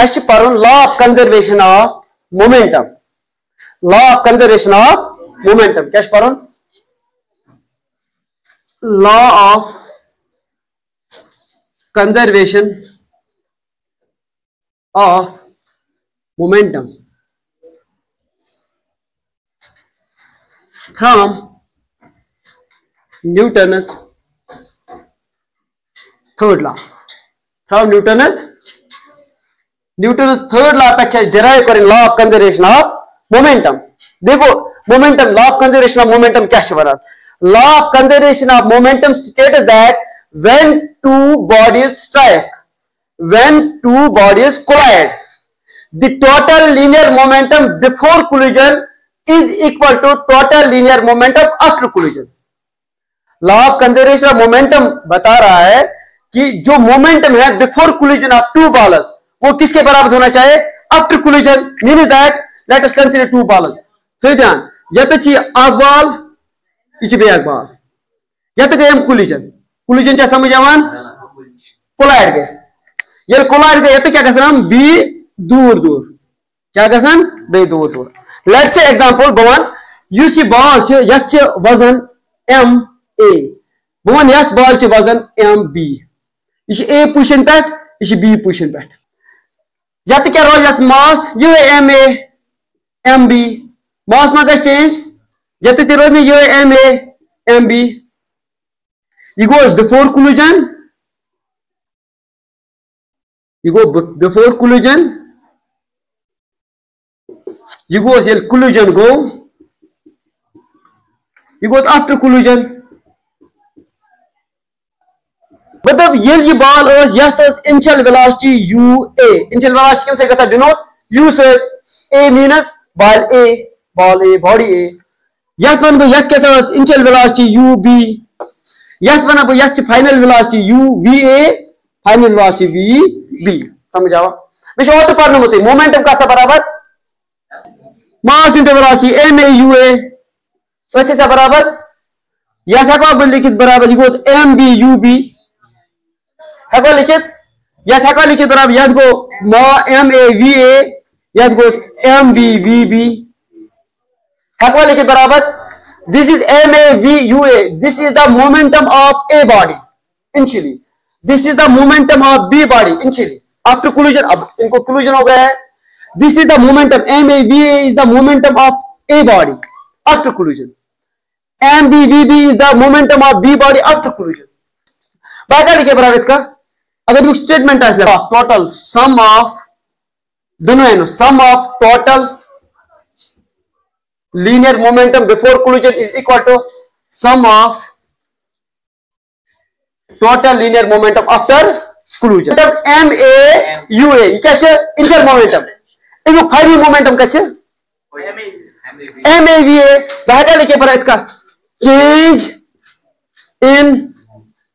अस पढ़न law of conservation of momentum. Law of conservation of momentum क्या पढ़न? Law of conservation of momentum from Newton's third law. From Newton's third law पे derive करें law of conservation of momentum. देखो momentum, law of conservation of momentum क्या वन? Law of conservation of momentum states that when two bodies strike, when two bodies collide, the total linear momentum before collision is equal to total linear momentum after collision. Law of conservation of momentum बता रहा है कि जो momentum है before collision of two balls वो किसके बराबर होना चाहिए? After collision. Means that let us consider two balls. फिर ध्यान, ये अख बॉल ये बॉल, ये गए कोलिजन। कोलिजन समझ आवान कोलाइड गए, ये कोलाइड गए ये क्या गसान बी दूर दूर, क्या गसान बे दूर दूर। लेट्स से एग्जांपल बह वन युस यह बॉल ये वजन एम ए, बह वन ये बॉल वजन एम बी, यह ए पोजिशन पे यह बी पोजिशन पे। ये क्या रोज ये मास ये एम ए एम बी, मास मा गई चेंज, ये रोज ये एम ए एम बी। यह गो बिफोर कोलिजन, यह गो बिफोर कोलिजन, यह गोस ये कोलिजन गो, यह गोस आफ्टर कोलिजन। मतलब ये ball initial velocity u a, initial velocity कम से गसा डिनोट यू से, ए मीनस बॉल ए, बॉडी ए। यथ वन बह क्या इनिशियल वेलोसिटी यू बी, यथ वन बह ये final velocity u v a, final velocity v b. समझ आवा मे ओत पढ़ मोमेंटम का बराबर mass into velocity m a u a, अच्छे से बराबर यह हकवा बह लिखित बराबर यह गोस एम बी यू बी, हकवा लिखित यह हकवा लिखित बराबर यह गो मा एम ए वी ए, यह गोस एम बी वी बी, हकवा लिखित बराबर this is m a v u a, this is the momentum of a body initially, this is the momentum of b body initially after collision. अब इनको collision हो गया है, this is the momentum m a v a is the momentum of a body after collision, m b v b is the momentum of b body after collision. बाकी लिखे बराबर इसका अगर स्टेटमेंट टोटल सम ऑफ दोनों sum of total linear momentum before collision is equal to sum of total linear momentum after collision. M a u a क्या initial momentum, इन final momentum क्या m a v a. बाकी लिखे बरा इसका change in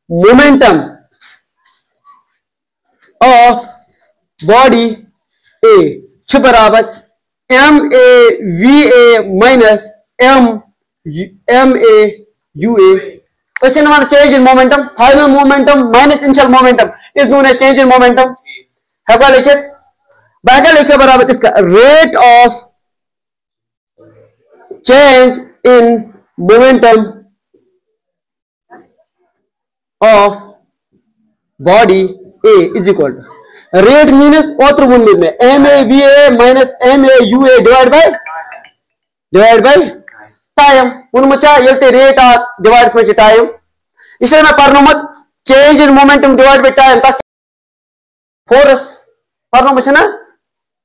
momentum of body a बराबर m a v a minus m a u a. Change in momentum, final momentum minus initial momentum is known as change in momentum. है लिखित बाकी लिखे बराबर इसका rate of change in momentum of body a is equal to rate means ओत्र वन में m a v a minus m a u a divide by time. उनमें ये रेट आ डिवाइड में टाइम, इसलिए मैं पढ़ change in momentum divide by time force पढ़ ना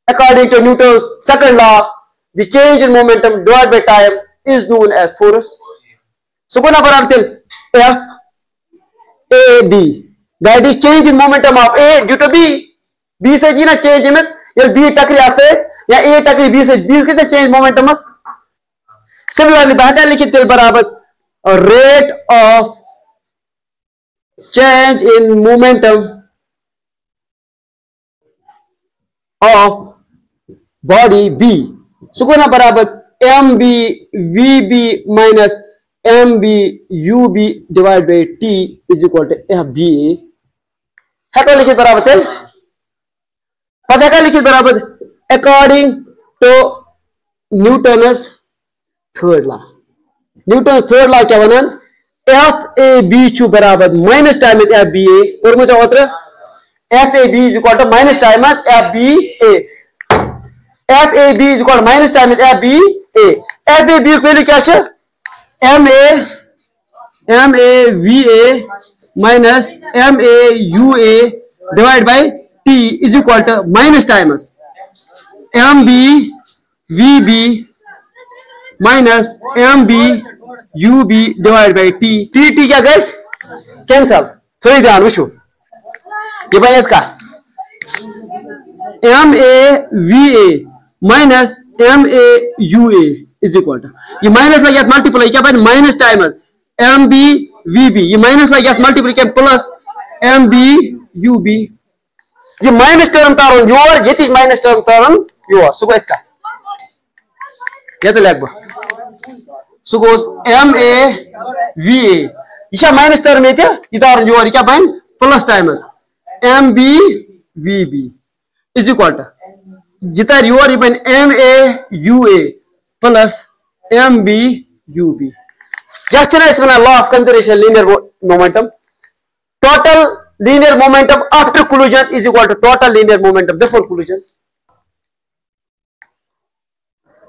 according to Newton second law the change in momentum divide by time is known as force. सो को ना बराबर F a b that is change in momentum of a due to b, b से जी ना change in ये B टकरी से या ए टकरी बी से, बी कैसे चेंज मोमेंटम। सिमिलरली बाकी लिखित बराबर rate of change in momentum of body b सुकुना बराबर m b v b minus m b u b divide by t is equal to f b है तो लिखित बराबर थे। पता क्या लिखित बराबर according to Newton's third law. Newton's third law क्या वन एफ ए बी छु बराबर minus times f b a और मुझे ओत्र f a b is equal to minus times f b a f a b is equal to minus times f b a f a b value क्या है m a v a minus m a u a divide by t is equal to minus times m b v b minus m b u b divide by t t क्या gets cancel थोड़ी ध्यान वुचो ये भाई इसका m a v a minus m a u a is equal to ये minus लगे multiply क्या भाई minus time m b v b ये माइनस लगे मल्टीप्लाई क्या plus m b u b ये माइनस टर्म तारन योर ये माइनस टर्म तारन योर सो इसका ये तो लगभग सो गोस एम ए वी ए ये माइनस टर्म ये तारन योर क्या भाई plus times m b v b is equal to जितना योर ये बन m a u a plus m b u b just ना law of conservation linear momentum total linear momentum after collision is equal to total linear momentum before collision